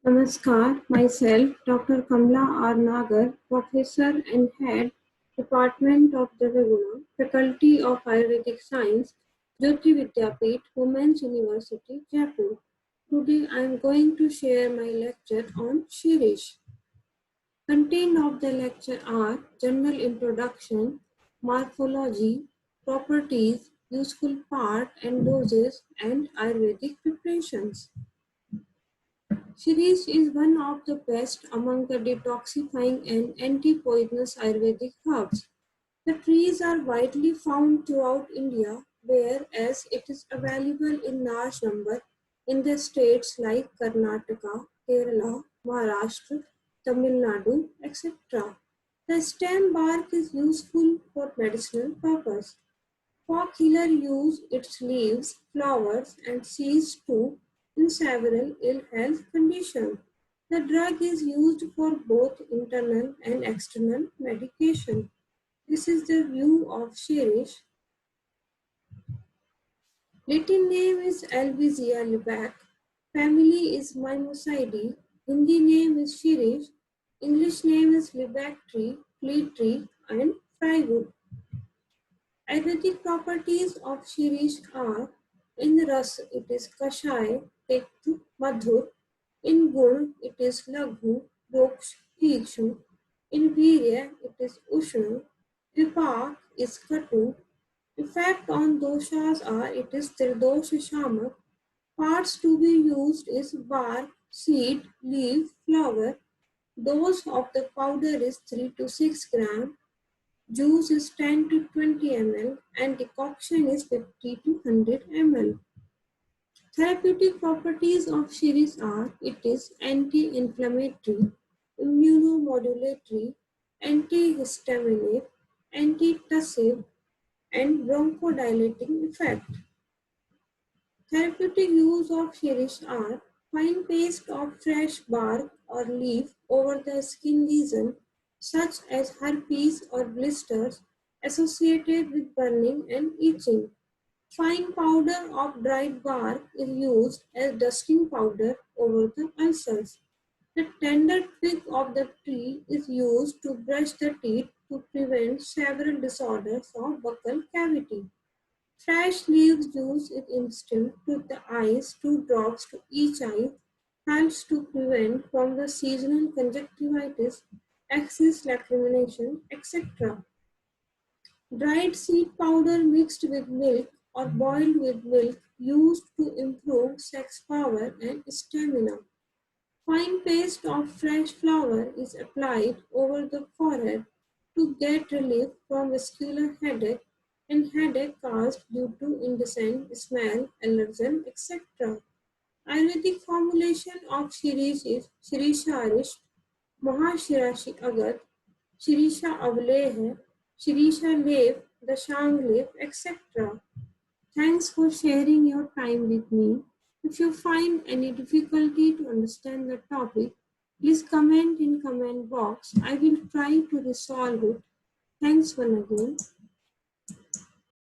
Namaskar, myself, Dr. Kamla R. Nagar, Professor and Head, Department of Devaguna, Faculty of Ayurvedic Science, Jyoti Vidyapeeth, Women's University, Jaipur. Today I am going to share my lecture on Shirish. Content of the lecture are general introduction, morphology, properties, useful part and doses, and Ayurvedic preparations. Shirish is one of the best among the detoxifying and anti-poisonous Ayurvedic herbs. The trees are widely found throughout India, whereas it is available in large number in the states like Karnataka, Kerala, Maharashtra, Tamil Nadu, etc. The stem bark is useful for medicinal purpose. Folk healer use its leaves, flowers, and seeds too in several ill health conditions. The drug is used for both internal and external medication. This is the view of Shirish. Latin name is Albizia lebbeck. Family is Mimosidae. Hindi name is Shirish. English name is Lebec tree, flea tree, and frywood. Ayurvedic properties of Shirish are: in Ras it is Kashai, Tektu, Madhur; in Gun it is Laghu, Doksh, Tikshu; in Virya it is Ushna; Vipak is Katu. Effect on doshas are: it is Tridosh Shamak. Parts to be used is bark, seed, leaf, flower. Dose of the powder is 3 to 6 gram. Juice is 10 to 20 ml and decoction is 50 to 100 ml. Therapeutic properties of Shirish are: it is anti-inflammatory, immunomodulatory, antihistaminic, antitussive, and bronchodilating effect. Therapeutic use of Shirish are: fine paste of fresh bark or leaf over the skin lesion, such as herpes or blisters associated with burning and itching. Fine powder of dried bark is used as dusting powder over the ulcers. The tender twig of the tree is used to brush the teeth to prevent several disorders of buccal cavity. Fresh leaves juice is instilled to the eyes, 2 drops to each eye, helps to prevent from the seasonal conjunctivitis, excess lacrimation, etc. Dried seed powder mixed with milk or boiled with milk used to improve sex power and stamina. Fine paste of fresh flower is applied over the forehead to get relief from vascular headache and headache caused due to indecent smell, allergen, etc. Ayurvedic formulation of Shirish is Shirisha Arisht, Mahashirashi Agat, Shirisha Avleh, Shirisha Lev, Dashang Lev, etc. Thanks for sharing your time with me. If you find any difficulty to understand the topic, please comment in comment box. I will try to resolve it. Thanks once again.